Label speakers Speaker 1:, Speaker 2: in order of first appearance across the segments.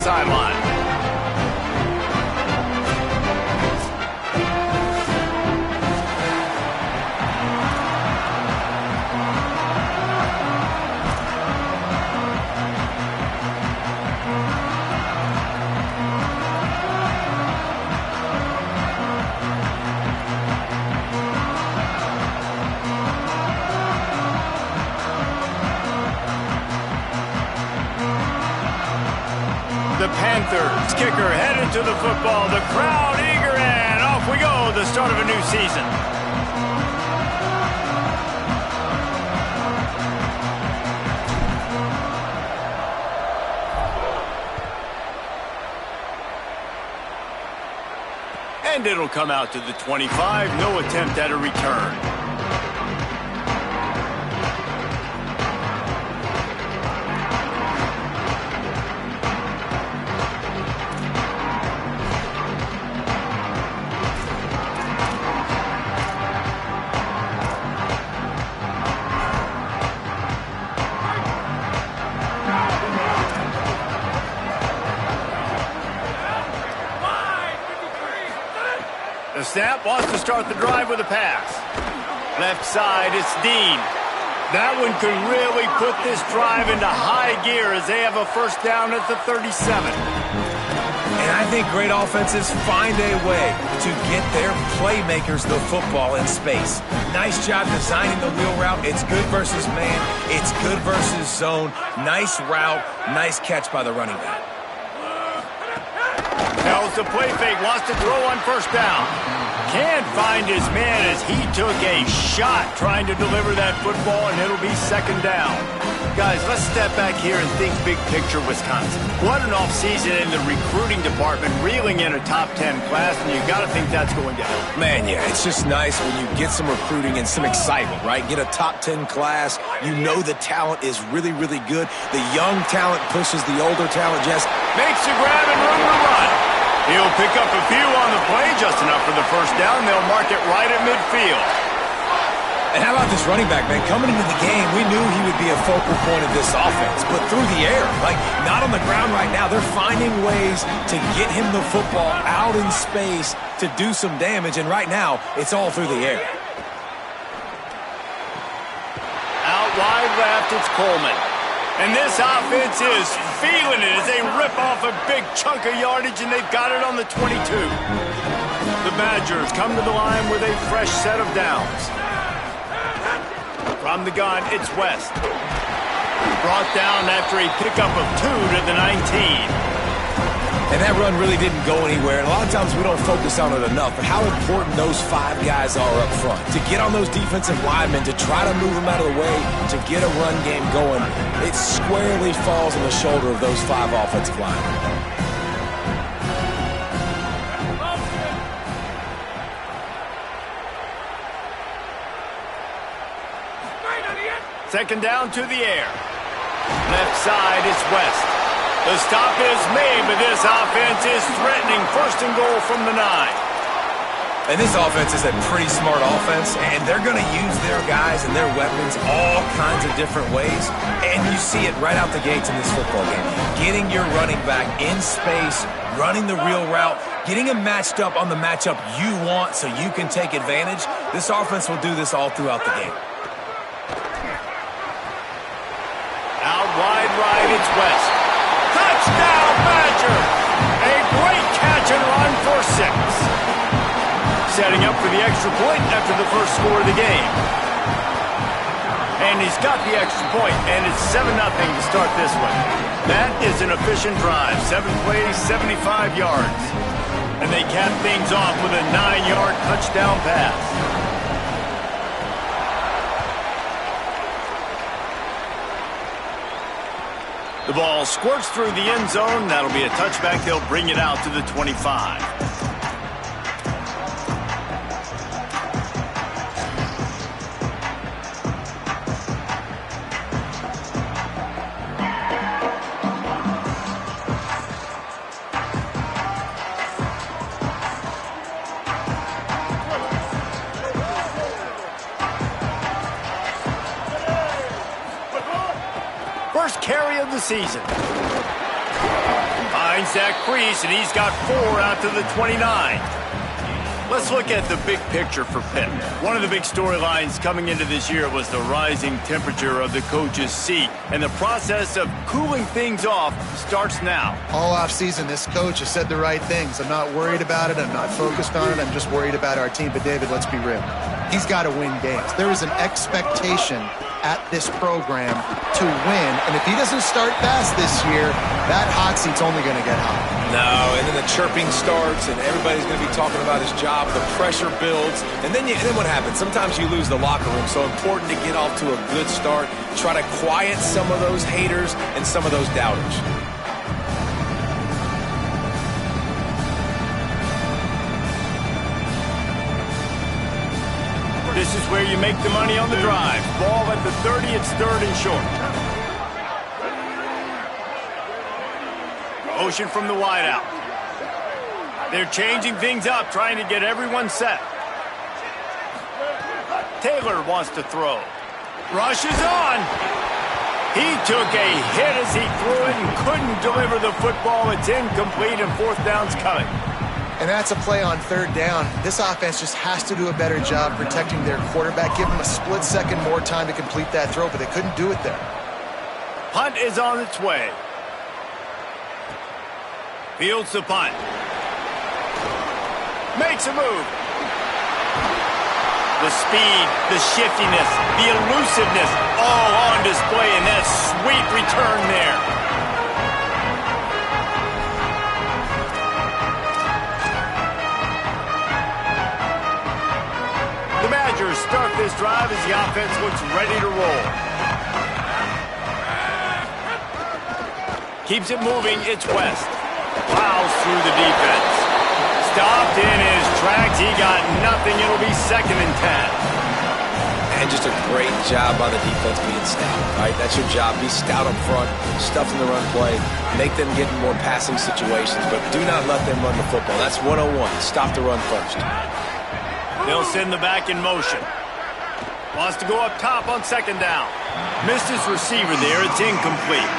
Speaker 1: sideline. The Panthers kicker headed to the football. The crowd eager, and off we go. The start of a new season. And it'll come out to the 25. No attempt at a return. The snap wants to start the drive with a pass. Left side, it's Dean. That one could really put this drive into high gear as they have a first down at the 37.
Speaker 2: And I think great offenses find a way to get their playmakers the football in space. Nice job designing the wheel route. It's good versus man. It's good versus zone. Nice route. Nice catch by the running back.
Speaker 1: Tells the play fake, wants to throw on first down. Can't find his man as he took a shot trying to deliver that football, and it'll be second down. Guys, let's step back here and think big picture Wisconsin. What an offseason in the recruiting department, reeling in a top 10 class, and you got to think that's going to help.
Speaker 2: Man, yeah, it's just nice when you get some recruiting and some excitement, right? Get a top 10 class. You know the talent is really, really good. The young talent pushes the older talent. Just
Speaker 1: makes the grab and room to run. He'll pick up a few on the play, just enough for the first down. They'll mark it right at midfield.
Speaker 2: And how about this running back, man? Coming into the game, we knew he would be a focal point of this offense, but through the air, like not on the ground right now. They're finding ways to get him the football out in space to do some damage, and right now, it's all through the air.
Speaker 1: Out wide left, it's Coleman. And this offense is feeling it as they rip off a big chunk of yardage, and they've got it on the 22. The Badgers come to the line with a fresh set of downs. From the gun, it's West. Brought down after a pickup of 2 to the 19.
Speaker 2: And that run really didn't go anywhere. And a lot of times we don't focus on it enough, but how important those 5 guys are up front. To get on those defensive linemen, to try to move them out of the way, to get a run game going, it squarely falls on the shoulder of those 5 offensive linemen.
Speaker 1: Second down to the air. Left side, it's West. The stop is made, but this offense is threatening. First and goal from the 9.
Speaker 2: And this offense is a pretty smart offense, and they're going to use their guys and their weapons all kinds of different ways. And you see it right out the gates in this football game. Getting your running back in space, running the real route, getting him matched up on the matchup you want so you can take advantage. This offense will do this all throughout the game.
Speaker 1: Out wide right, it's West. Touchdown, Badger! A great catch and run for 6. Setting up for the extra point after the first score of the game. And he's got the extra point, and it's 7-0 to start this one. That is an efficient drive. 7 plays, 75 yards. And they cap things off with a 9-yard touchdown pass. The ball squirts through the end zone. That'll be a touchback. They'll bring it out to the 25. First carry of the season. Finds that crease, and he's got 4 out to the 29. Let's look at the big picture for Pitt. One of the big storylines coming into this year was the rising temperature of the coach's seat, and the process of cooling things off starts now.
Speaker 3: All offseason, this coach has said the right things. I'm not worried about it. I'm not focused on it. I'm just worried about our team. But, David, let's be real. He's got to win games. There is an expectation at this program to win, and if he doesn't start fast this year, that hot seat's only going to get hot.
Speaker 2: No, and then the chirping starts, and everybody's going to be talking about his job. The pressure builds, and then what happens? Sometimes you lose the locker room. So important to get off to a good start. Try to quiet some of those haters and some of those doubters.
Speaker 1: This is where you make the money on the drive. Ball at the 30, it's 3rd and short. Motion from the wideout. They're changing things up, trying to get everyone set. Taylor wants to throw. Rush is on. He took a hit as he threw it and couldn't deliver the football. It's incomplete, and 4th down's coming.
Speaker 3: And that's a play on 3rd down. This offense just has to do a better job protecting their quarterback. Give him a split second more time to complete that throw, but they couldn't do it there.
Speaker 1: Punt is on its way. Fields the punt. Makes a move. The speed, the shiftiness, the elusiveness, all on display, and that sweet return there. The Badgers start this drive as the offense looks ready to roll. Keeps it moving, it's West. Plows through the defense. Stopped in his tracks. He got nothing. It'll be 2nd and 10.
Speaker 2: And just a great job by the defense being stout, right? That's your job. Be stout up front, stuff in the run play, make them get in more passing situations, but do not let them run the football. That's 101. Stop the run first.
Speaker 1: They'll send the back in motion. Wants to go up top on 2nd down. Missed his receiver there. It's incomplete.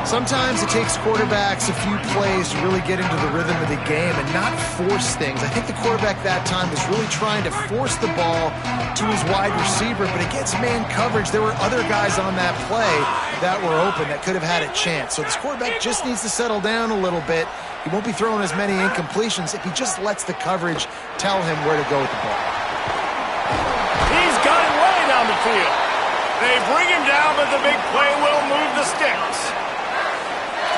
Speaker 3: Sometimes it takes quarterbacks a few plays to really get into the rhythm of the game and not force things. I think the quarterback that time was really trying to force the ball to his wide receiver, but against man coverage, there were other guys on that play that were open that could have had a chance. So this quarterback just needs to settle down a little bit. He won't be throwing as many incompletions if he just lets the coverage tell him where to go with the ball.
Speaker 1: He's got it way down the field. They bring him down, but the big play will move the sticks.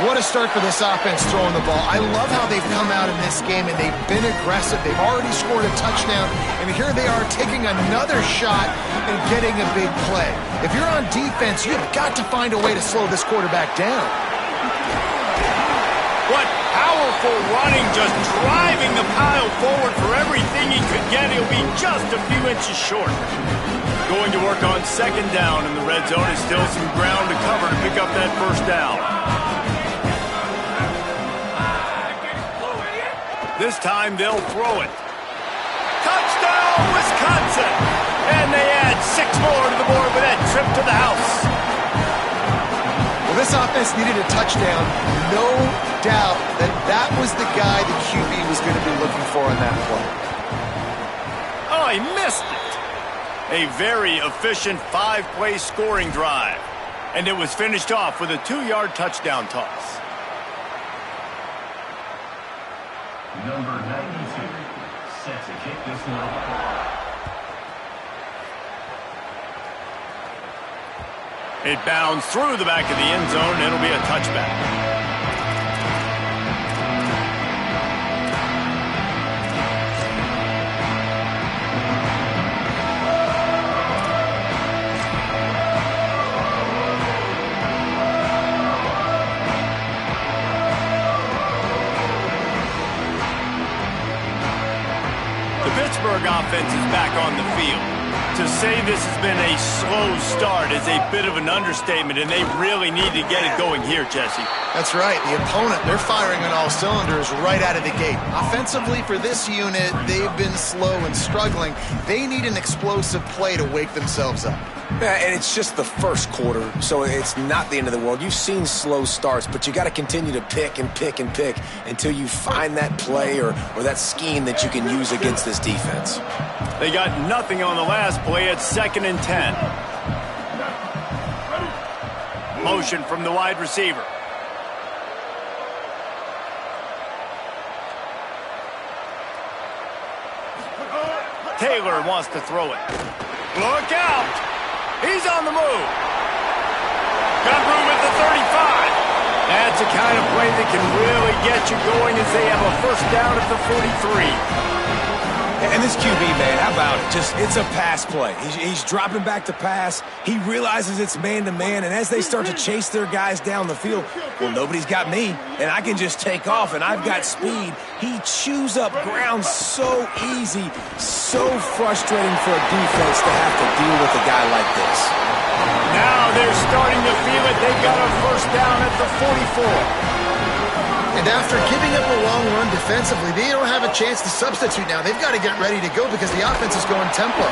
Speaker 3: What a start for this offense throwing the ball. I love how they've come out in this game, and they've been aggressive. They've already scored a touchdown, and here they are taking another shot and getting a big play. If you're on defense, you've got to find a way to slow this quarterback down.
Speaker 1: What powerful running, just driving the pile forward for everything he could get. He'll be just a few inches short. Going to work on 2nd down, and the red zone is still some ground to cover to pick up that 1st down. This time they'll throw it. Touchdown, Wisconsin! And they add 6 more to the board with that trip to the house.
Speaker 3: Well, this offense needed a touchdown. No doubt that was the guy the QB was going to be looking for on that play.
Speaker 1: Oh, he missed it. A very efficient 5-play scoring drive. And it was finished off with a 2-yard touchdown toss.
Speaker 4: Number 92, set to kick this one off.
Speaker 1: It bounds through the back of the end zone, and it'll be a touchback. The Pittsburgh offense is back on the field. To say this has been a slow start is a bit of an understatement, and they really need to get it going here, Jesse.
Speaker 3: That's right. The opponent, they're firing on all cylinders right out of the gate. Offensively, for this unit, they've been slow and struggling. They need an explosive play to wake themselves up.
Speaker 2: Yeah, and it's just the first quarter, so it's not the end of the world. You've seen slow starts, but you got to continue to pick and pick and pick until you find that play or that scheme that you can use against this defense.
Speaker 1: They got nothing on the last play. It's 2nd and 10. Motion from the wide receiver. Taylor wants to throw it. Look out! He's on the move. Got room at the 35. That's a kind of play that can really get you going as they have a first down at the 43.
Speaker 2: And this QB, man, how about it? It's a pass play. He's dropping back to pass. He realizes it's man-to-man, and as they start to chase their guys down the field, well, nobody's got me, and I can just take off, and I've got speed. He chews up ground so easy, so frustrating for a defense to have to deal with a guy like this.
Speaker 1: Now they're starting to feel it. They've got a first down at the 44.
Speaker 3: And after giving up a long run defensively, they don't have a chance to substitute now. They've got to get ready to go because the offense is going tempo.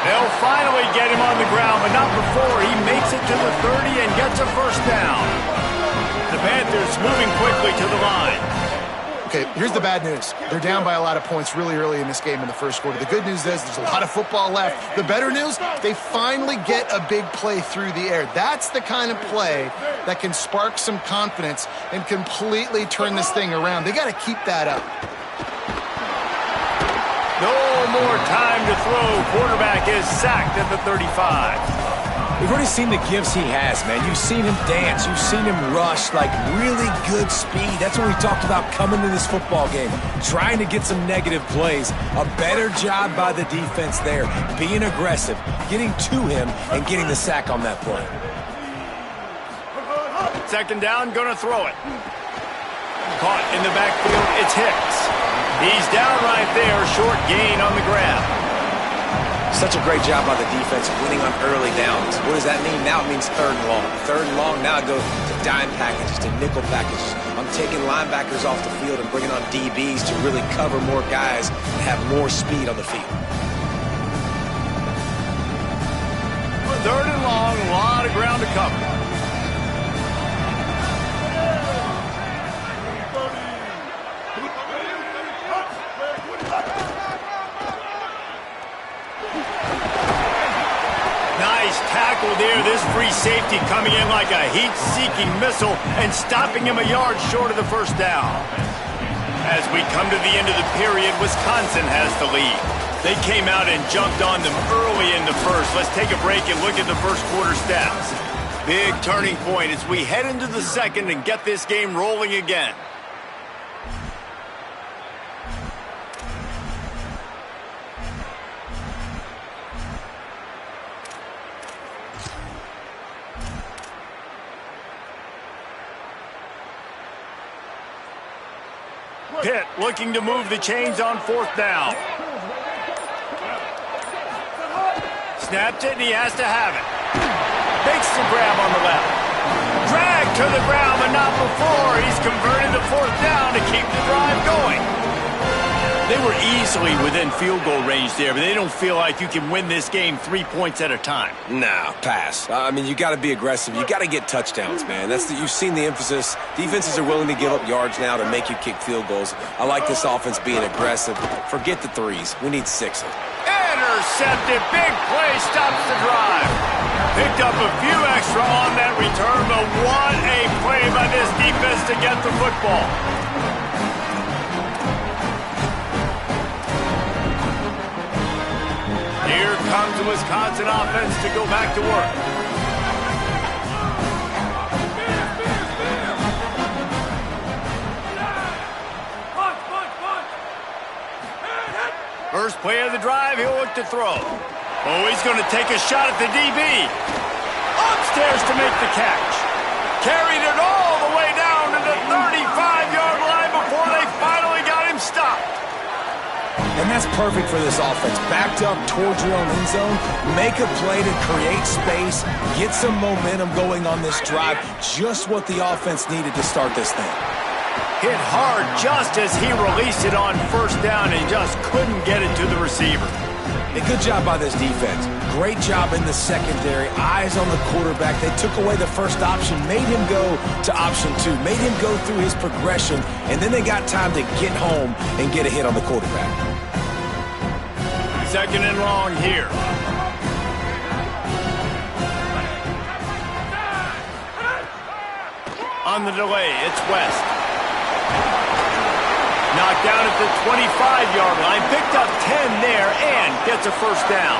Speaker 1: They'll finally get him on the ground, but not before he makes it to the 30 and gets a first down. The Panthers moving quickly to the line.
Speaker 3: Okay, here's the bad news. They're down by a lot of points really early in this game in the first quarter. The good news is there's a lot of football left. The better news, they finally get a big play through the air. That's the kind of play that can spark some confidence and completely turn this thing around. They got to keep that up.
Speaker 1: No more time to throw. Quarterback is sacked at the 35.
Speaker 2: We've already seen the gifts he has, man. You've seen him dance. You've seen him rush, like really good speed. That's what we talked about coming to this football game, trying to get some negative plays. A better job by the defense there, being aggressive, getting to him, and getting the sack on that play.
Speaker 1: 2nd down, gonna throw it. Caught in the backfield, it's Hicks. He's down right there, short gain on the grab.
Speaker 2: Such a great job by the defense winning on early downs. What does that mean? Now it means 3rd and long. 3rd and long, now it goes to dime packages, to nickel packages. I'm taking linebackers off the field and bringing on DBs to really cover more guys and have more speed on the field.
Speaker 1: 3rd and long, a lot of ground to cover. Nice tackle there. This free safety coming in like a heat-seeking missile and stopping him a yard short of the first down. As we come to the end of the period, Wisconsin has the lead. They came out and jumped on them early in the first. Let's take a break and look at the first quarter stats. Big turning point as we head into the second and get this game rolling again. Pitt looking to move the chains on 4th down. Snapped it, and he has to have it. Makes the grab on the left. Drag to the ground, but not before. He's converted the 4th down to keep the drive going. They were easily within field goal range there, but they don't feel like you can win this game 3 points at a time.
Speaker 2: No, pass. I mean, you got to be aggressive. You got to get touchdowns, man. You've seen the emphasis. Defenses are willing to give up yards now to make you kick field goals. I like this offense being aggressive. Forget the threes. We need 6.
Speaker 1: Intercepted. Big play stops the drive. Picked up a few extra on that return, but what a play by this defense to get the football. Here comes the Wisconsin offense to go back to work. First play of the drive, he'll look to throw. Oh, he's going to take a shot at the DB. Upstairs to make the catch. Carried it all the way down to the 35-yard line before they finally got him stopped.
Speaker 2: And And that's perfect for this offense. Backed up towards your own end zone, make a play to create space, get some momentum going on this drive. Just what the offense needed to start this thing.
Speaker 1: Hit hard just as he released it on first down and just couldn't get it to the receiver.
Speaker 2: A good job by this defense. Great job in the secondary. Eyes on the quarterback. They took away the first option, made him go to option 2, made him go through his progression, and then they got time to get home and get a hit on the quarterback.
Speaker 1: Second and long here. On the delay, it's West. Knocked down at the 25-yard line, picked up 10 there, and gets a first down.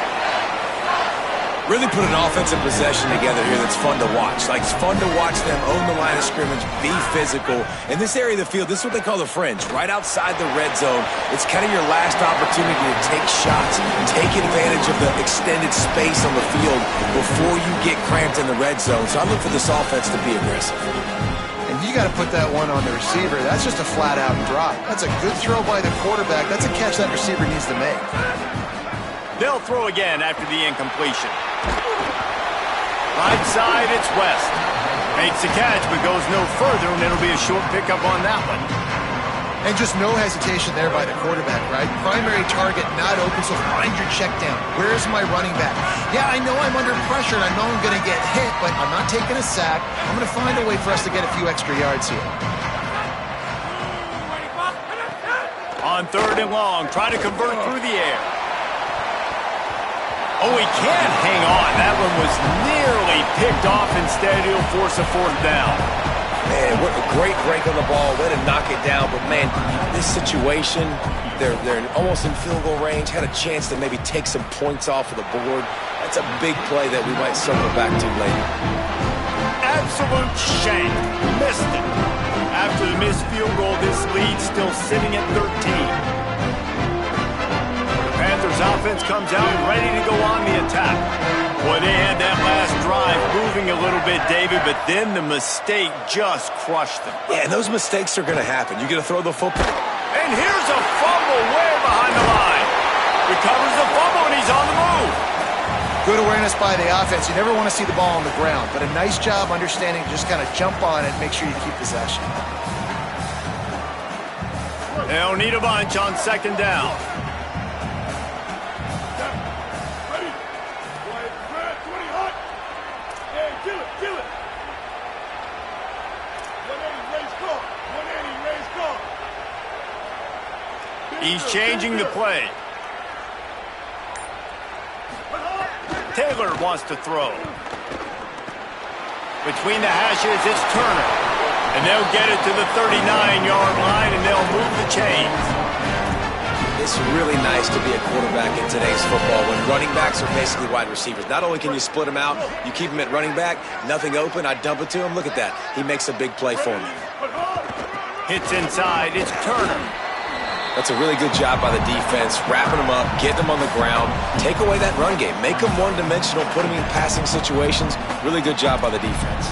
Speaker 2: Really put an offensive possession together here that's fun to watch. Like, it's fun to watch them own the line of scrimmage, be physical. In this area of the field, this is what they call the fringe, right outside the red zone. It's kind of your last opportunity to take shots, take advantage of the extended space on the field before you get cramped in the red zone. So I look for this offense to be aggressive.
Speaker 3: You got to put that one on the receiver. That's just a flat-out drop. That's a good throw by the quarterback. That's a catch that receiver needs to make.
Speaker 1: They'll throw again after the incompletion. Right side, it's West. Makes the catch, but goes no further, and it'll be a short pickup on that one.
Speaker 3: And just no hesitation there by the quarterback, right? Primary target not open, so find your check down. Where's my running back? Yeah, I know I'm under pressure, and I know I'm going to get hit, but I'm not taking a sack. I'm going to find a way for us to get a few extra yards here.
Speaker 1: On third and long, try to convert through the air. Oh, he can't hang on. That one was nearly picked off. Instead, he'll force a fourth down.
Speaker 2: Man, what a great break on the ball. Way to knock it down. But, man, this situation, they're almost in field goal range. Had a chance to maybe take some points off of the board. That's a big play that we might circle back to later.
Speaker 1: Absolute shank. Missed it. After the missed field goal, this lead still sitting at 13. Panthers offense comes out ready to go on the attack. Boy, they had that last drive moving a little bit, David, but then the mistake just crushed them.
Speaker 2: Yeah, and those mistakes are going to happen. You got to throw the football.
Speaker 1: And here's a fumble way behind the line. Recovers the fumble, and he's on the move.
Speaker 3: Good awareness by the offense. You never want to see the ball on the ground, but a nice job understanding to just kind of jump on it, make sure you keep possession.
Speaker 1: They'll need a bunch on second down. He's changing the play. Taylor wants to throw. Between the hashes, it's Turner. And they'll get it to the 39-yard line, and they'll move the chains.
Speaker 2: It's really nice to be a quarterback in today's football when running backs are basically wide receivers. Not only can you split them out, you keep them at running back, nothing open, I dump it to him. Look at that. He makes a big play for me.
Speaker 1: Hits inside, it's Turner.
Speaker 2: That's a really good job by the defense, wrapping them up, getting them on the ground, take away that run game, make them one-dimensional, put them in passing situations. Really good job by the defense.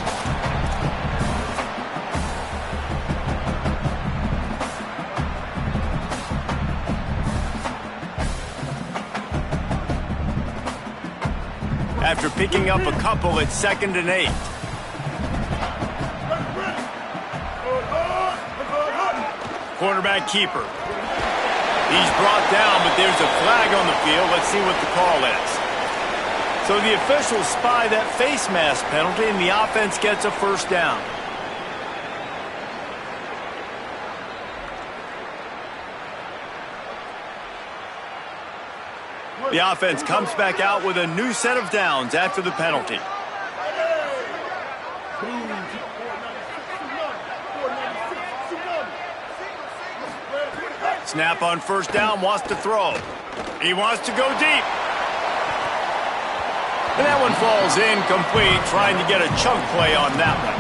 Speaker 1: After picking up a couple, it's 2nd and 8. Quarterback keeper. He's brought down, but there's a flag on the field. Let's see what the call is. So the officials spy that face mask penalty, and the offense gets a first down. The offense comes back out with a new set of downs after the penalty. Snap on first down, wants to throw. He wants to go deep. And that one falls incomplete, trying to get a chunk play on that one.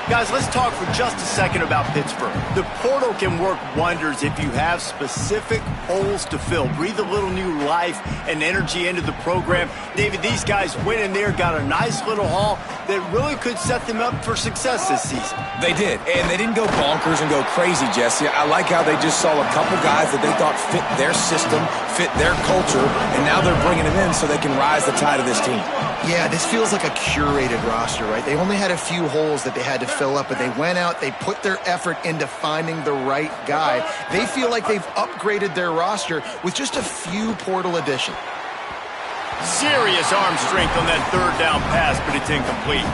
Speaker 1: Guys, let's talk for just a second about Pittsburgh. The portal can work wonders if you have specific holes to fill. Breathe a little new life and energy into the program. David, these guys went in there, got a nice little haul that really could set them up for success this season.
Speaker 2: They did, and they didn't go bonkers and go crazy, Jesse. I like how they just saw a couple guys that they thought fit their system, fit their culture, and now they're bringing them in so they can rise the tide of this team.
Speaker 3: Yeah, this feels like a curated roster, right? They only had a few holes that they had to fill up, but they went out, they put their effort into finding the right guy. They feel like they've upgraded their roster with just a few portal additions.
Speaker 1: Serious arm strength on that third down pass, but it's incomplete.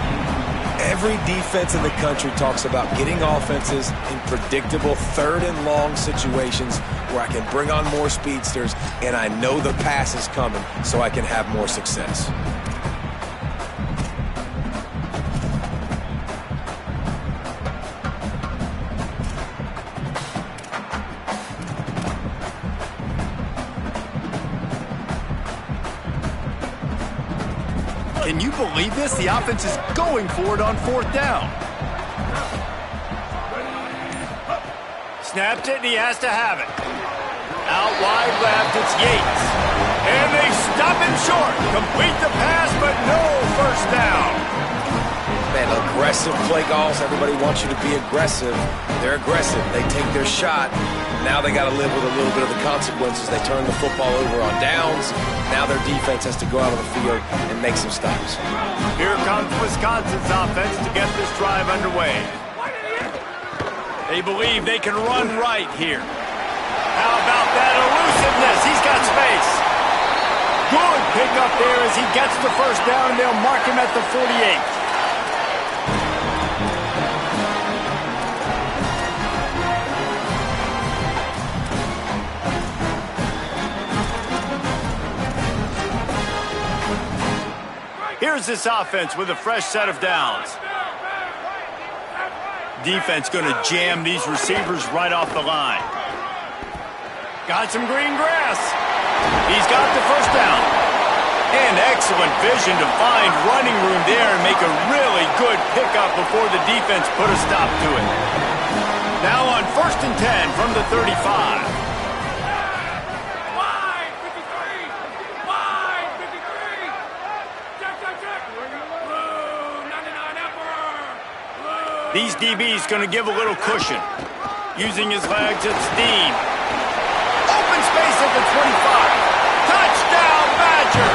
Speaker 2: Every defense in the country talks about getting offenses in predictable third and long situations where I can bring on more speedsters and I know the pass is coming so I can have more success.
Speaker 1: Can you believe this? The offense is going for it on fourth down. Snapped it, and he has to have it. Out wide left, it's Yates. And they stop him short. Complete the pass, but no first down.
Speaker 2: Man, aggressive play calls. Everybody wants you to be aggressive. They're aggressive. They take their shot. Now they got to live with a little bit of the consequences. They turn the football over on downs. Now their defense has to go out on the field and make some stops.
Speaker 1: Here comes Wisconsin's offense to get this drive underway. They believe they can run right here. How about that elusiveness? He's got space. Good pickup there as he gets the first down, and they'll mark him at the 48. Here's this offense with a fresh set of downs. Defense going to jam these receivers right off the line. Got some green grass. He's got the first down. And excellent vision to find running room there and make a really good pickup before the defense put a stop to it. Now on 1st and 10 from the 35. These DBs going to give a little cushion. Using his legs at steam. Open space at the 25. Touchdown, Badger!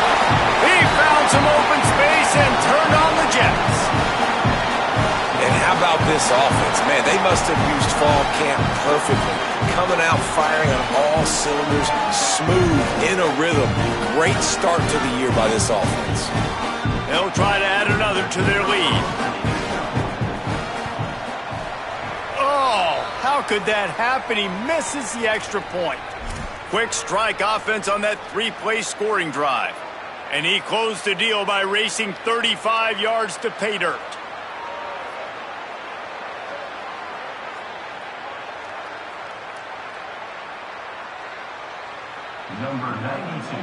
Speaker 1: He found some open space and turned on the Jets.
Speaker 2: And how about this offense? Man, they must have used fall camp perfectly. Coming out firing on all cylinders, smooth, in a rhythm. Great start to the year by this offense.
Speaker 1: They'll try to add another to their lead. How could that happen? He misses the extra point. Quick strike offense on that three-play scoring drive. And he closed the deal by racing 35 yards to pay dirt.
Speaker 4: Number 92,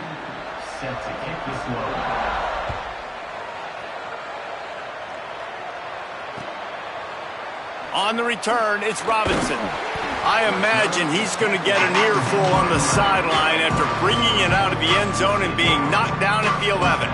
Speaker 4: set to kick this one.
Speaker 1: On the return, it's Robinson. I imagine he's going to get an earful on the sideline after bringing it out of the end zone and being knocked down at the 11.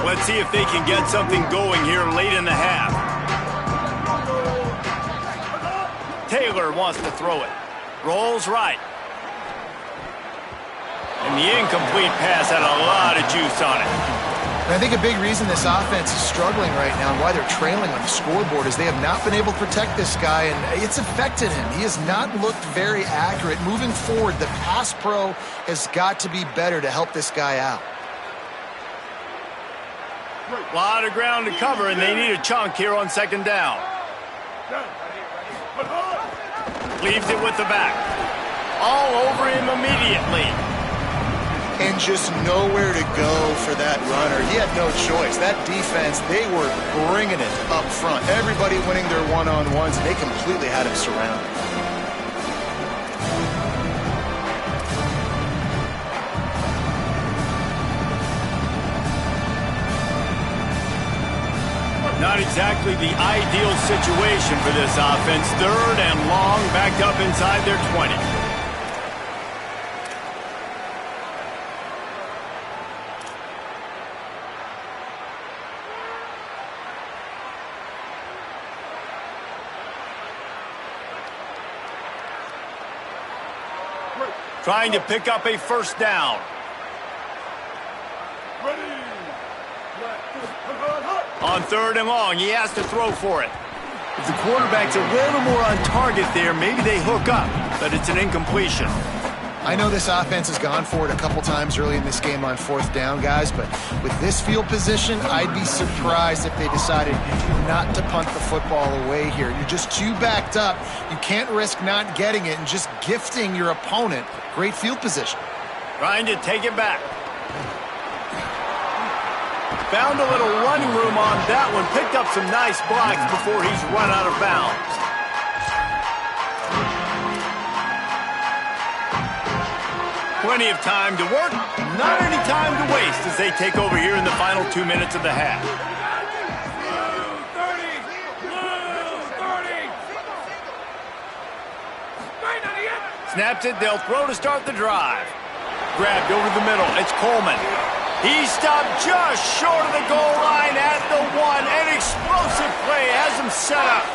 Speaker 1: Let's see if they can get something going here late in the half. Taylor wants to throw it. Rolls right. And the incomplete pass had a lot of juice on it.
Speaker 3: And I think a big reason this offense is struggling right now and why they're trailing on the scoreboard is they have not been able to protect this guy, and it's affected him. He has not looked very accurate. Moving forward, the pass pro has got to be better to help this guy out.
Speaker 1: A lot of ground to cover, and they need a chunk here on 2nd down. Leaves it with the back. All over him immediately.
Speaker 3: and just nowhere to go for that runner. He had no choice. That defense, they were bringing it up front. Everybody winning their one-on-ones, and they completely had him surrounded.
Speaker 1: Not exactly the ideal situation for this offense. 3rd and long, backed up inside their 20. Trying to pick up a first down. On 3rd and long, he has to throw for it. If the quarterback's a little more on target there, maybe they hook up, but it's an incompletion.
Speaker 3: I know this offense has gone for it a couple times early in this game on 4th down, guys, but with this field position, I'd be surprised if they decided not to punt the football away here. You're just too backed up. You can't risk not getting it and just gifting your opponent great field position.
Speaker 1: Trying to take it back. Found a little running room on that one. Picked up some nice blocks before he's run out of bounds. Plenty of time to work. Not any time to waste as they take over here in the final 2 minutes of the half. Snaps it. They'll throw to start the drive. Grabbed over the middle. It's Coleman. He stopped just short of the goal line at the 1. An explosive play has him set up.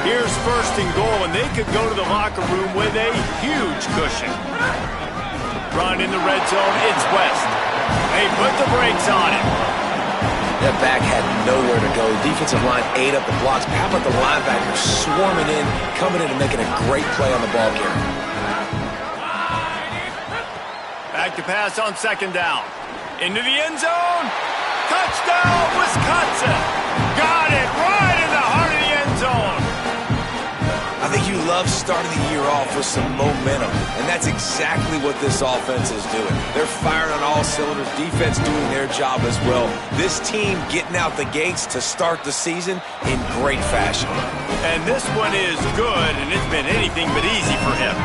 Speaker 1: Here's 1st and goal, and they could go to the locker room with a huge cushion. Run in the red zone, it's West. They put the brakes on it.
Speaker 2: That back had nowhere to go. Defensive line ate up the blocks. How about the linebackers swarming in, coming in and making a great play on the ball carrier?
Speaker 1: Back to pass on 2nd down. Into the end zone. Touchdown, Wisconsin. Got it right in the heart of the end zone.
Speaker 2: I think you love starting the year off with some momentum, and that's exactly what this offense is doing. They're firing on all cylinders, defense doing their job as well. This team getting out the gates to start the season in great fashion.
Speaker 1: And this one is good, and it's been anything but easy for him.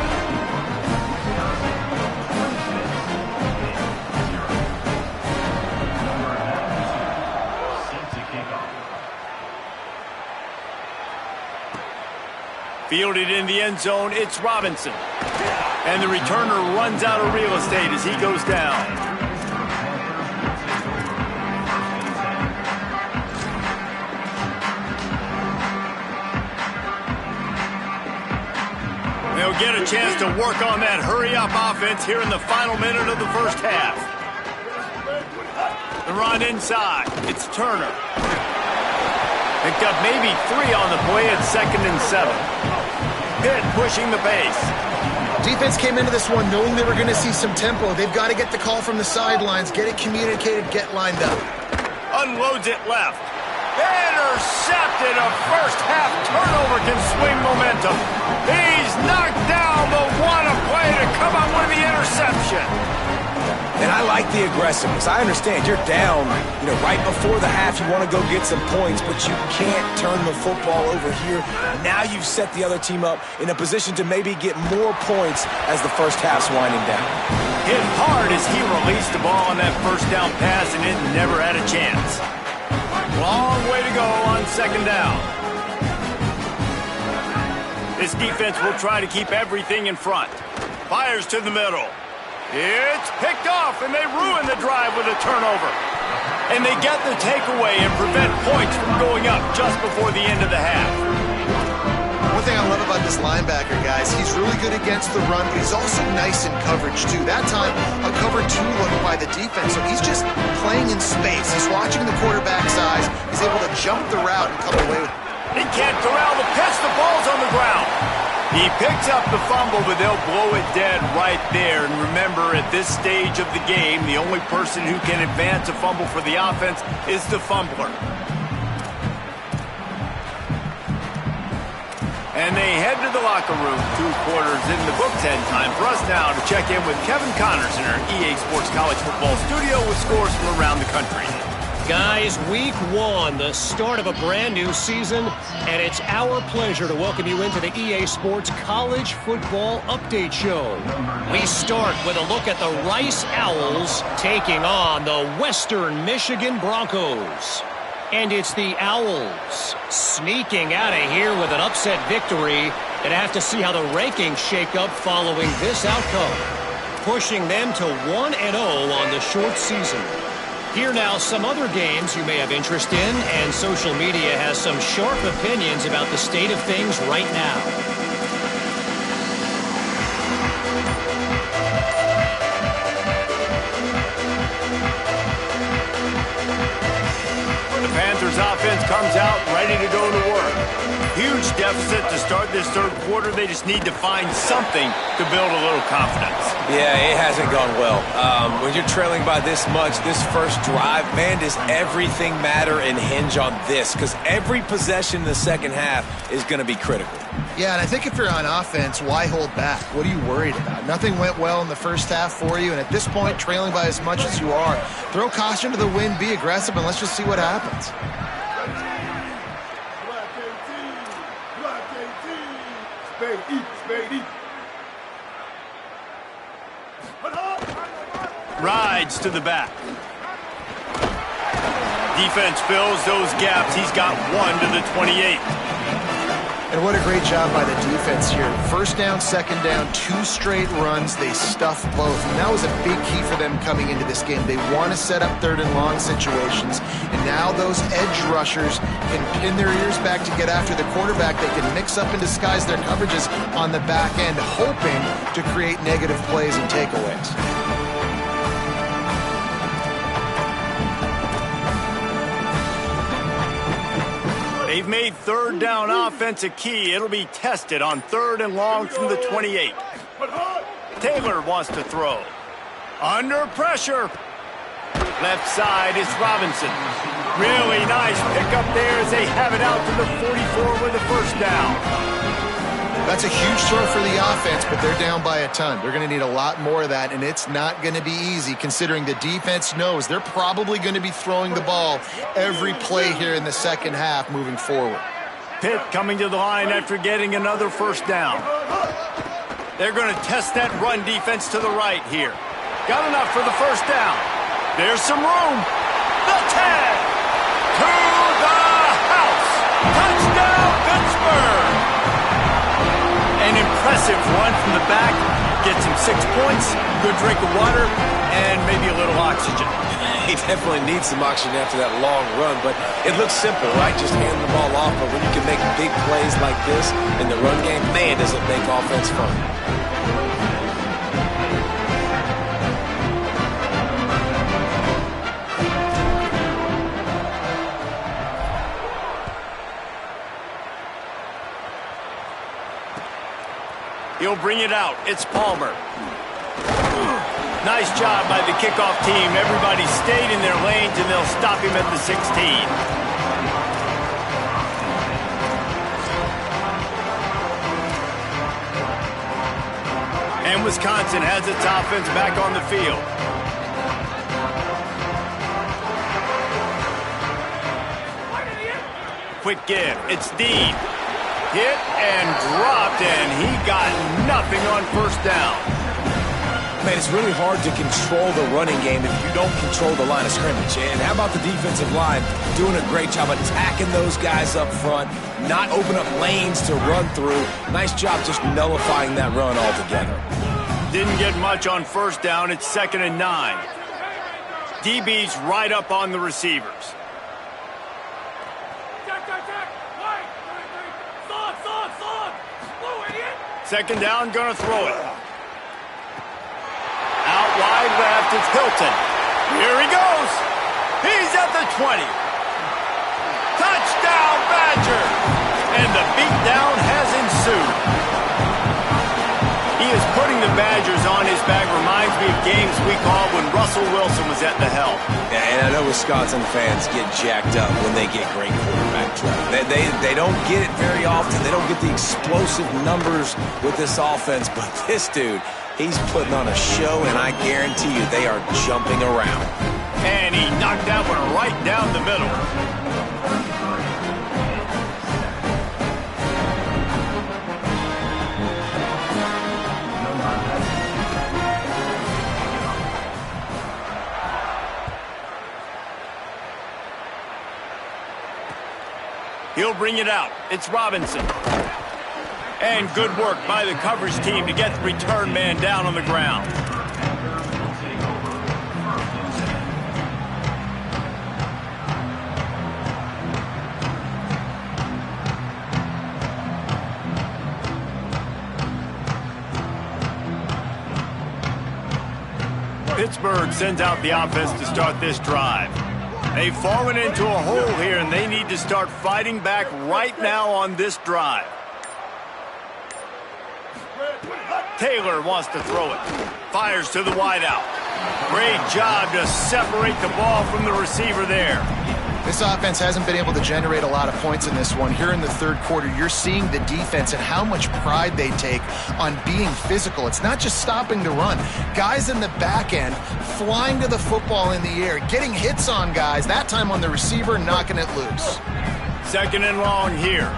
Speaker 1: Fielded in the end zone, it's Robinson. And the returner runs out of real estate as he goes down. They'll get a chance to work on that hurry-up offense here in the final minute of the 1st half. The run inside, it's Turner. Picked up maybe 3 on the play at 2nd and 7. Pitt pushing the pace.
Speaker 3: Defense came into this one knowing they were going to see some tempo. They've got to get the call from the sidelines, get it communicated, get lined up.
Speaker 1: Unloads it left. Intercepted. A first half turnover can swing momentum. He's knocked down the one a play to come up with the interception.
Speaker 2: And I like the aggressiveness. I understand you're down, right before the half. You want to go get some points, but you can't turn the football over here. Now you've set the other team up in a position to maybe get more points as the first half's winding down.
Speaker 1: Hit hard as he released the ball on that 1st down pass, and it never had a chance. Long way to go on 2nd down. This defense will try to keep everything in front. Fires to the middle. It's picked off, and they ruin the drive with a turnover. And they get the takeaway and prevent points from going up just before the end of the half.
Speaker 3: One thing I love about this linebacker, guys, he's really good against the run, but he's also nice in coverage, too. That time, a cover 2 look by the defense, so he's just playing in space. He's watching the quarterback's eyes. He's able to jump the route and come away with it.
Speaker 1: He can't corral the pitch. The ball's on the ground. He picks up the fumble, but they'll blow it dead right there. And remember, at this stage of the game, the only person who can advance a fumble for the offense is the fumbler. And they head to the locker room. 2 quarters in the books, and time for us now to check in with Kevin Connors in our EA Sports College Football studio with scores from around the country.
Speaker 5: Guys, week 1, the start of a brand new season, and it's our pleasure to welcome you into the EA Sports College Football Update Show. We start with a look at the Rice Owls taking on the Western Michigan Broncos. And it's the Owls sneaking out of here with an upset victory. And have to see how the rankings shake up following this outcome, pushing them to 1-0 on the short season. Here now some other games you may have interest in, and social media has some sharp opinions about the state of things right now.
Speaker 1: Panthers offense comes out ready to go to work. Huge deficit to start this third quarter. They just need to find something to build a little confidence.
Speaker 2: Yeah, it hasn't gone well. When you're trailing by this much, this first drive, man, does everything matter and hinge on this? Because every possession in the second half is going to be critical.
Speaker 3: Yeah, and I think if you're on offense, why hold back? What are you worried about? Nothing went well in the first half for you, and at this point, trailing by as much as you are, throw caution to the wind, be aggressive, and let's just see what happens.
Speaker 1: Rides to the back. Defense fills those gaps. He's got 1 to the 28.
Speaker 3: And what a great job by the defense here. First down, second down, 2 straight runs. They stuffed both. And that was a big key for them coming into this game. They want to set up 3rd and long situations. And now those edge rushers can pin their ears back to get after the quarterback. They can mix up and disguise their coverages on the back end, hoping to create negative plays and takeaways.
Speaker 1: They've made 3rd down offense a key. It'll be tested on 3rd and long from the 28. Taylor wants to throw. Under pressure. Left side is Robinson. Really nice pickup there as they have it out to the 44 with a first down.
Speaker 3: That's a huge throw for the offense, but they're down by a ton. They're going to need a lot more of that, and it's not going to be easy considering the defense knows they're probably going to be throwing the ball every play here in the second half moving forward.
Speaker 1: Pitt coming to the line after getting another first down. They're going to test that run defense to the right here. Got enough for the first down. There's some room. The 10. To the house. Touchdown, Pittsburgh. An impressive run from the back. Gets him 6 points, good drink of water, and maybe a little oxygen.
Speaker 2: He definitely needs some oxygen after that long run, but it looks simple, right? Just hand the ball off, but when you can make big plays like this in the run game, man, does it make offense fun.
Speaker 1: He'll bring it out. It's Palmer. Nice job by the kickoff team. Everybody stayed in their lanes, and they'll stop him at the 16. And Wisconsin has its offense back on the field. Quick give. It's Dean. Hit and dropped, and he got nothing on first down.
Speaker 2: Man, it's really hard to control the running game if you don't control the line of scrimmage. And how about the defensive line doing a great job attacking those guys up front, not open up lanes to run through. Nice job just nullifying that run altogether.
Speaker 1: Didn't get much on first down. It's 2nd and 9. DB's right up on the receivers. Second down, gonna throw it. Out wide left, it's Hilton. Here he goes. He's at the 20. Touchdown, Badger! And the beatdown has ensued. He is putting the Badgers on his back. Reminds me of games we called when Russell Wilson was at the helm.
Speaker 2: Yeah, and I know Wisconsin fans get jacked up when they get great quarterback play. They don't get it very often. They don't get the explosive numbers with this offense, but this dude, he's putting on a show, and I guarantee you they are jumping around.
Speaker 1: And he knocked that one right down the middle. He'll bring it out. It's Robinson. And good work by the coverage team to get the return man down on the ground. Pittsburgh sends out the offense to start this drive. They've fallen into a hole here, and they need to start fighting back right now on this drive. Taylor wants to throw it. Fires to the wideout. Great job to separate the ball from the receiver there.
Speaker 3: This offense hasn't been able to generate a lot of points in this one. Here in the third quarter, you're seeing the defense and how much pride they take on being physical. It's not just stopping the run. Guys in the back end flying to the football in the air, getting hits on guys, that time on the receiver, knocking it loose.
Speaker 1: Second and long here.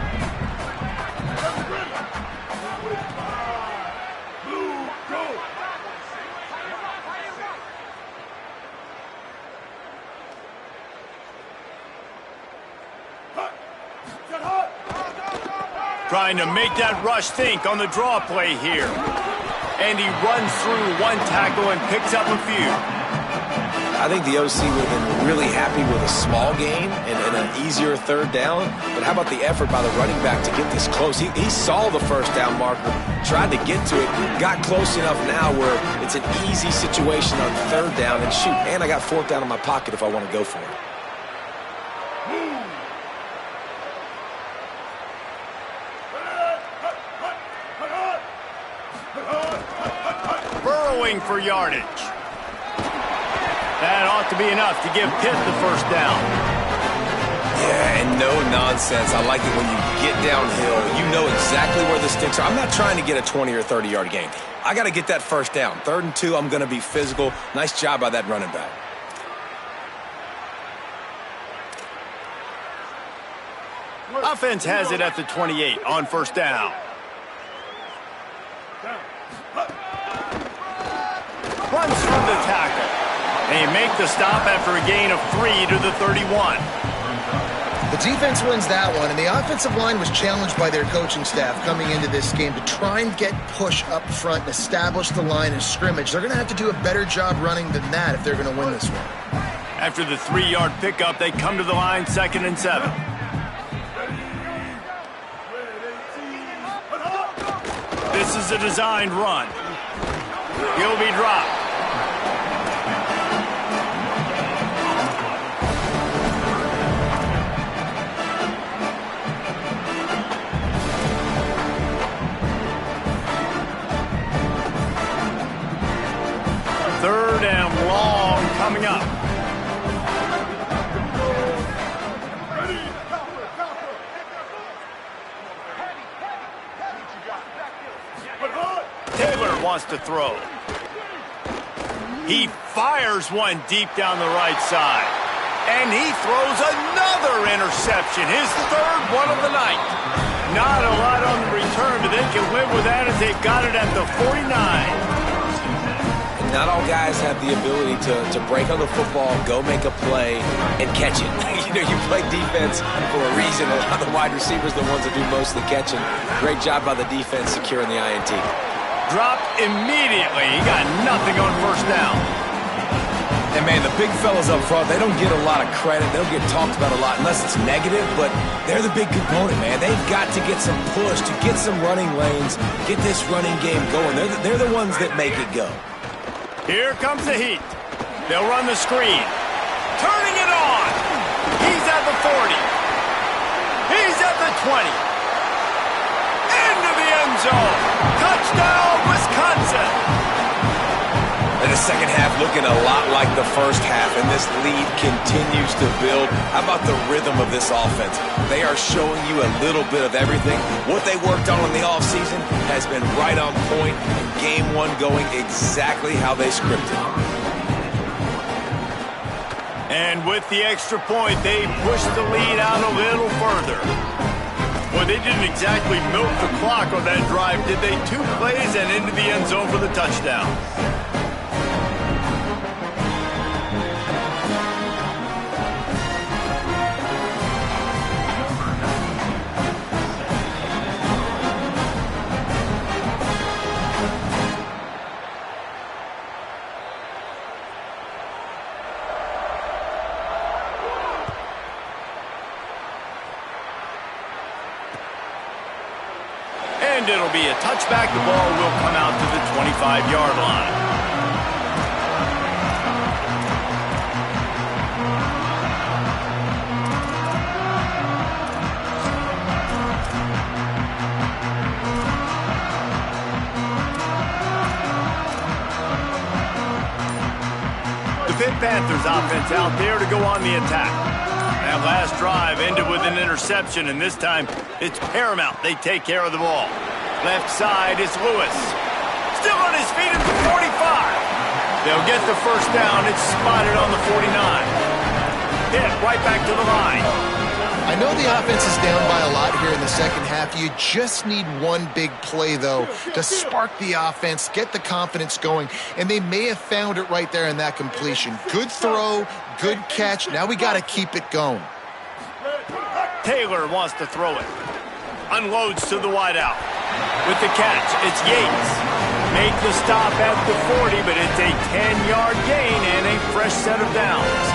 Speaker 1: Trying to make that rush think on the draw play here. And he runs through one tackle and picks up a few.
Speaker 2: I think the OC would have been really happy with a small gain and an easier third down. But how about the effort by the running back to get this close? He saw the first down marker, tried to get to it, got close enough now where it's an easy situation on third down. And shoot, and I got fourth down in my pocket if I want to go for it.
Speaker 1: Burrowing for yardage. That ought to be enough to give Pitt the first down.
Speaker 2: Yeah, and no nonsense. I like it when you get downhill. You know exactly where the sticks are. I'm not trying to get a 20 or 30-yard gain. I got to get that first down. 3rd and 2, I'm going to be physical. Nice job by that running back.
Speaker 1: Offense has it at the 28 on first down. Runs through the tackle. They make the stop after a gain of 3 to the 31.
Speaker 3: The defense wins that one, and the offensive line was challenged by their coaching staff coming into this game to try and get push up front and establish the line of scrimmage. They're going to have to do a better job running than that if they're going to win this one.
Speaker 1: After the 3-yard pickup, they come to the line 2nd and 7. This is a designed run. He'll be dropped. Third and long coming up. Taylor wants to throw. He fires one deep down the right side. And he throws another interception, his 3rd one of the night. Not a lot on the return, but they can live with that as they've got it at the 49.
Speaker 2: Not all guys have the ability to break on the football, go make a play, and catch it. You play defense for a reason. A lot of the wide receivers are the ones that do most of the catching. Great job by the defense securing the INT.
Speaker 1: Dropped immediately. He got nothing on first down.
Speaker 2: And, man, the big fellas up front, they don't get a lot of credit. They don't get talked about a lot unless it's negative, but they're the big component, man. They've got to get some push, to get some running lanes, get this running game going. They're the ones that make it go.
Speaker 1: Here comes the heat. They'll run the screen. Turning it on. He's at the 40. He's at the 20. Into the end zone. Touchdown, Wisconsin.
Speaker 2: the second half looking a lot like the first half, and this lead continues to build. How about the rhythm of this offense? They are showing you a little bit of everything. What they worked on in the offseason has been right on point, and game one going exactly how they scripted.
Speaker 1: And with the extra point, they pushed the lead out a little further. Well, they didn't exactly milk the clock on that drive, did they? 2 plays and into the end zone for the touchdown. And it'll be a touchback. The ball will come out to the 25-yard line. The Pitt Panthers offense out there to go on the attack. That last drive ended with an interception, and this time it's paramount they take care of the ball. Left side is Lewis. Still on his feet at the 45. They'll get the first down. It's spotted on the 49. Pitt right back to the line.
Speaker 3: I know the offense is down by a lot here in the second half. You just need one big play, though, to spark the offense, get the confidence going, and they may have found it right there in that completion. Good throw, good catch. Now we got to keep it going.
Speaker 1: Taylor wants to throw it. Unloads to the wideout. With the catch, it's Yates. Make the stop at the 40, but it's a 10-yard gain and a fresh set of downs.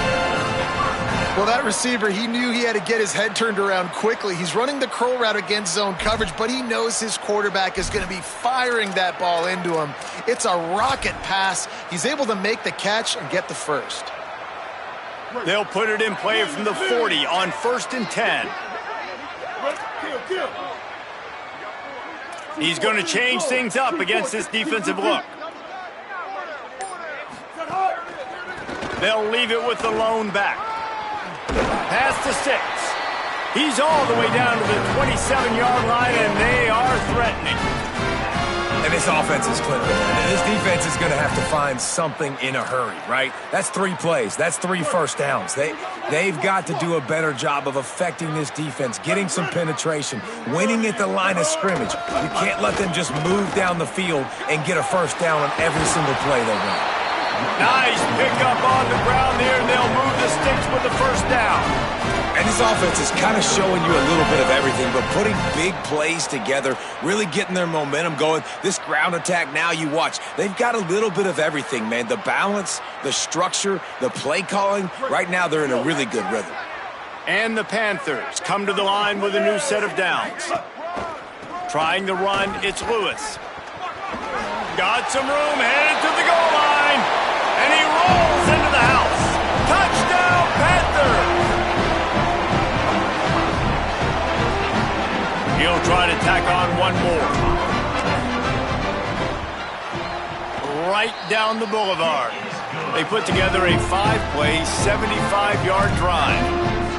Speaker 3: Well, that receiver, he knew he had to get his head turned around quickly. He's running the crow route against zone coverage, but he knows his quarterback is going to be firing that ball into him. It's a rocket pass. He's able to make the catch and get the first.
Speaker 1: They'll put it in play from the 40 on 1st and 10. He's going to change things up against this defensive look. They'll leave it with the lone back. Pass to 6. He's all the way down to the 27-yard line, and they are threatening.
Speaker 2: And this offense is clipping. And this defense is going to have to find something in a hurry, right? That's 3 plays. That's 3 first downs. They've got to do a better job of affecting this defense, getting some penetration, winning at the line of scrimmage. You can't let them just move down the field and get a first down on every single play they run.
Speaker 1: Nice pickup on the ground there, and they'll move the sticks with the first down.
Speaker 2: And this offense is kind of showing you a little bit of everything, but putting big plays together, really getting their momentum going. This ground attack now, you watch, they've got a little bit of everything, man. The balance, the structure, the play calling. Right now, they're in a really good rhythm.
Speaker 1: And the Panthers come to the line with a new set of downs. Trying the run, it's Lewis. Got some room, headed to the goal line. And he rolls into the house. Touchdown, Panthers! He'll try to tack on one more. Right down the boulevard. They put together a 5-play, 75-yard drive.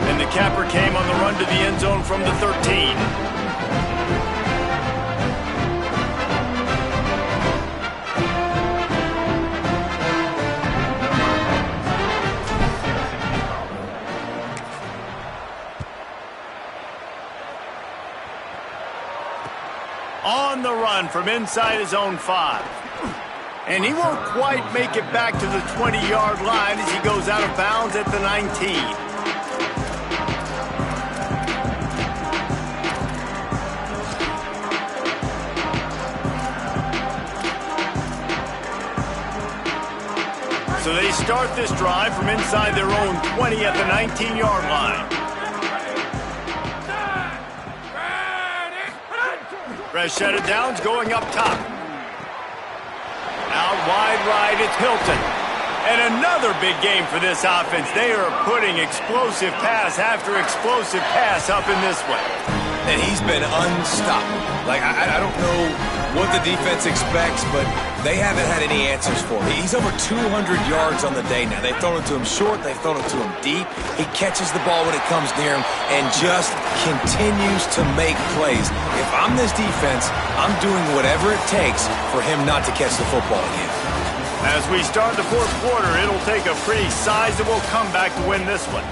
Speaker 1: And the capper came on the run to the end zone from the 13. On the run from inside his own 5. And he won't quite make it back to the 20-yard line as he goes out of bounds at the 19. So they start this drive from inside their own 20 at the 19-yard line. Fresh set of downs going up top. Out wide right, it's Hilton. And another big game for this offense. They are putting explosive pass after explosive pass up in this way.
Speaker 2: And he's been unstoppable. Like, I don't know what the defense expects, but they haven't had any answers for him. He's over 200 yards on the day now. They've thrown it to him short. They've thrown it to him deep. He catches the ball when it comes near him and just continues to make plays. If I'm this defense, I'm doing whatever it takes for him not to catch the football again.
Speaker 1: As we start the fourth quarter, it'll take a pretty sizable comeback to win this one.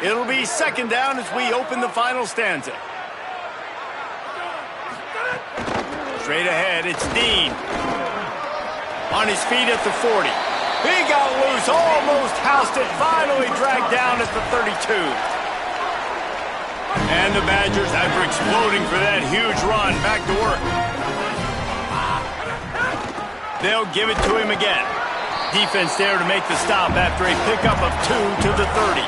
Speaker 1: It'll be second down as we open the final stanza. Straight ahead, it's Dean. On his feet at the 40. He got loose, almost housed it, finally dragged down at the 32. And the Badgers, after exploding for that huge run, back to work. They'll give it to him again. Defense there to make the stop after a pickup of 2 to the 30.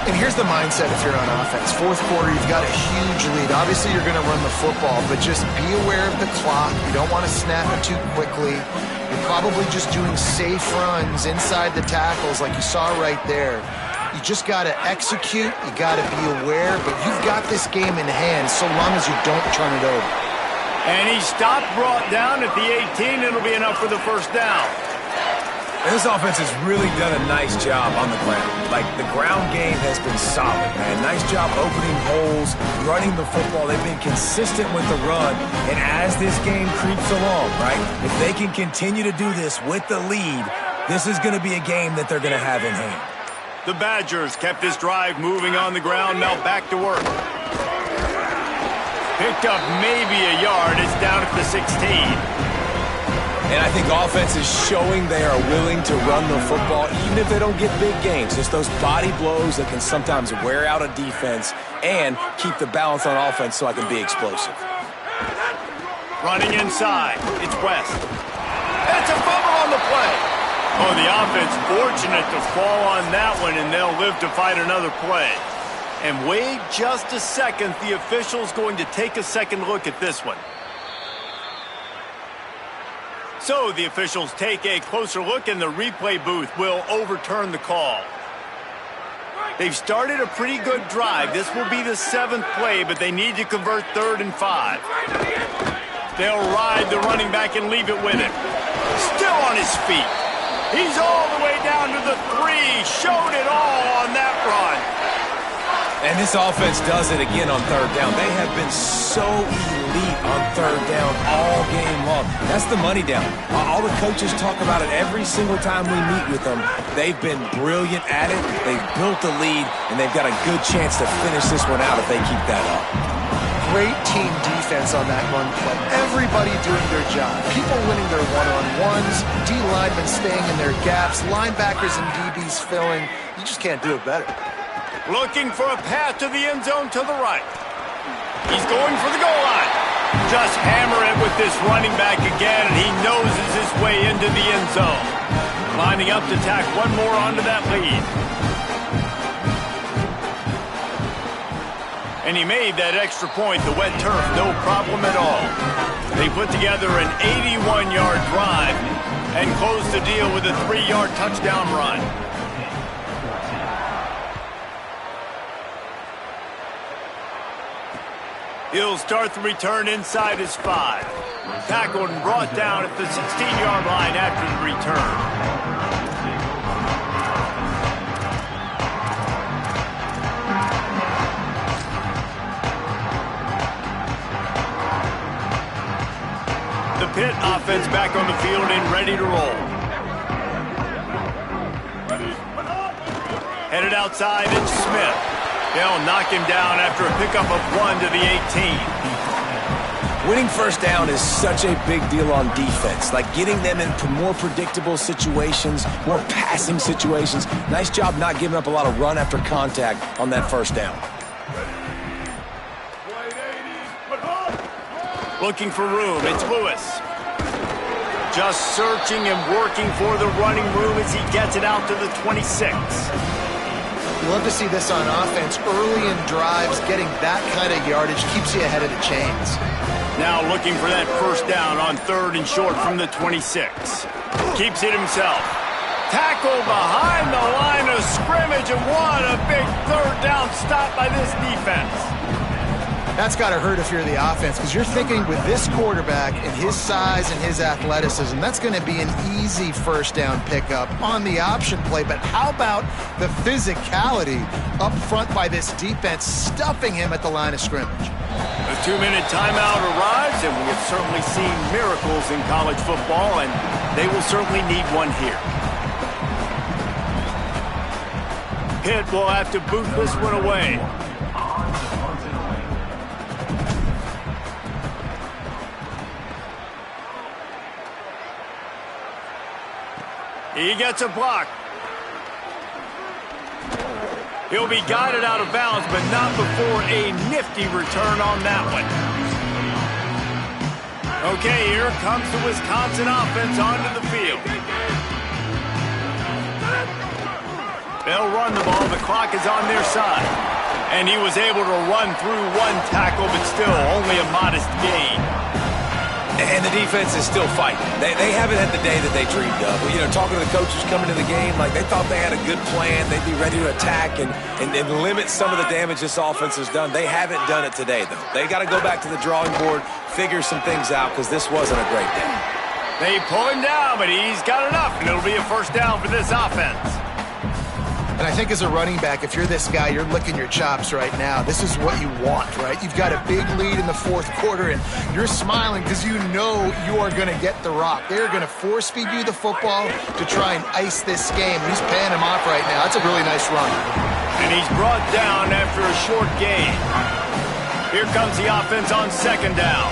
Speaker 3: And here's the mindset if you're on offense. Fourth quarter, you've got a huge lead. Obviously, you're going to run the football, but just be aware of the clock. You don't want to snap it too quickly. You're probably just doing safe runs inside the tackles like you saw right there. You just got to execute. You got to be aware, but you've got this game in hand so long as you don't turn it over.
Speaker 1: And he stopped, brought down at the 18. It'll be enough for the first down.
Speaker 2: And this offense has really done a nice job on the ground. Like, the ground game has been solid, man. Nice job opening holes, running the football. They've been consistent with the run. And as this game creeps along, right, if they can continue to do this with the lead, this is going to be a game that they're going to have in hand.
Speaker 1: The Badgers kept this drive moving on the ground, now back to work. Picked up maybe a yard. It's down at the 16.
Speaker 2: And I think offense is showing they are willing to run the football, even if they don't get big gains. It's those body blows that can sometimes wear out a defense and keep the balance on offense so I can be explosive.
Speaker 1: Running inside, it's West. It's a fumble on the play. Oh, the offense fortunate to fall on that one, and they'll live to fight another play. And wait just a second. The official's going to take a second look at this one. So the officials take a closer look, and the replay booth will overturn the call. They've started a pretty good drive. This will be the 7th play, but they need to convert 3rd and 5. They'll ride the running back and leave it with him. Still on his feet. He's all the way down to the 3. Showed it all on that run.
Speaker 2: And this offense does it again on 3rd down. They have been so elite on 3rd down all game long. That's the money down. All the coaches talk about it every single time we meet with them. They've been brilliant at it. They've built the lead, and they've got a good chance to finish this one out if they keep that up.
Speaker 3: Great team defense on that run play. Everybody doing their job. People winning their one-on-ones, D linemen staying in their gaps, linebackers and DBs filling. You just can't do it better.
Speaker 1: Looking for a path to the end zone to the right. He's going for the goal line. Just hammer it with this running back again, and he noses his way into the end zone. Lining up to tack one more onto that lead. And he made that extra point, the wet turf, no problem at all. They put together an 81-yard drive and closed the deal with a 3-yard touchdown run. He'll start the return inside his 5. Tackled and brought down at the 16-yard line after the return. The Pitt offense back on the field and ready to roll. Headed outside, it's Smith. They'll knock him down after a pickup of 1 to the 18.
Speaker 2: Winning first down is such a big deal on defense, like getting them into more predictable situations, more passing situations. Nice job not giving up a lot of run after contact on that first down.
Speaker 1: Looking for room, it's Lewis. Just searching and working for the running room as he gets it out to the 26.
Speaker 3: You love to see this on offense. Early in drives, getting that kind of yardage keeps you ahead of the chains.
Speaker 1: Now looking for that first down on 3rd and short from the 26. Keeps it himself. Tackle behind the line of scrimmage, and what a big 3rd down stop by this defense.
Speaker 3: That's got to hurt if you're the offense, because you're thinking with this quarterback and his size and his athleticism, that's going to be an easy first down pickup on the option play. But how about the physicality up front by this defense, stuffing him at the line of scrimmage?
Speaker 1: A 2-minute timeout arrives, and we have certainly seen miracles in college football, and they will certainly need one here. Pitt will have to boot this one away. He gets a block. He'll be guided out of bounds, but not before a nifty return on that one. Okay, here comes the Wisconsin offense onto the field. They'll run the ball. The clock is on their side. And he was able to run through one tackle, but still only a modest gain.
Speaker 2: And the defense is still fighting. They haven't had the day that they dreamed of. You know, talking to the coaches coming to the game, like they thought they had a good plan. They'd be ready to attack and limit some of the damage this offense has done. They haven't done it today, though. They got to go back to the drawing board, figure some things out, because this wasn't a great day.
Speaker 1: They pull him down, but he's got enough, and it'll be a first down for this offense.
Speaker 3: And I think as a running back, if you're this guy, you're licking your chops right now. This is what you want, right? You've got a big lead in the 4th quarter, and you're smiling because you know you are going to get the rock. They're going to force-feed you the football to try and ice this game. He's paying him off right now. That's a really nice run.
Speaker 1: And he's brought down after a short gain. Here comes the offense on 2nd down.